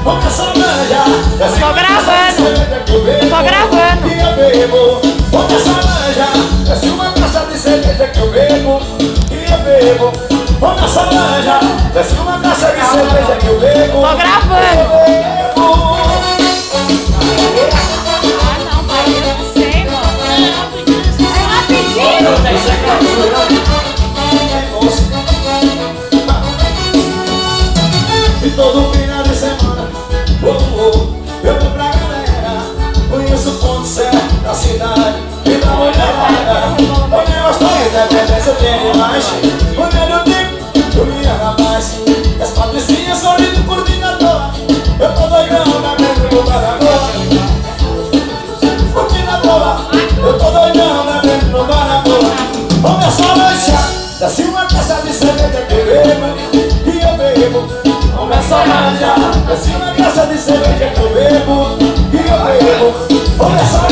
Tô gravando. Tô gravando. E eu bebo. Põe essa laranja. Desce uma caixa de cerveja que eu bebo. E eu bebo. Põe essa laranja. Desce uma caixa de cerveja que eu bebo. Tô gravando. Ah, não, pai, eu não sei, mano. É rapidinho. E todo final de semana eu vou pra galera. Conheço o ponto certo da cidade e da olhada. Quando eu gosto de independência eu tenho mais. Quando eu digo, eu me rapaz. As patricinhas sorrindo curtindo à toa. Eu tô doidão na mesma lugar agora. Curtindo à toa. Eu tô doidão na mesma lugar agora. Vamos essa lancha. Desce uma caixa de cerveja que eu bebo. E eu bebo. Começa a manjar, desce uma caixa de cerveja que eu bebo. E eu bebo. Começa a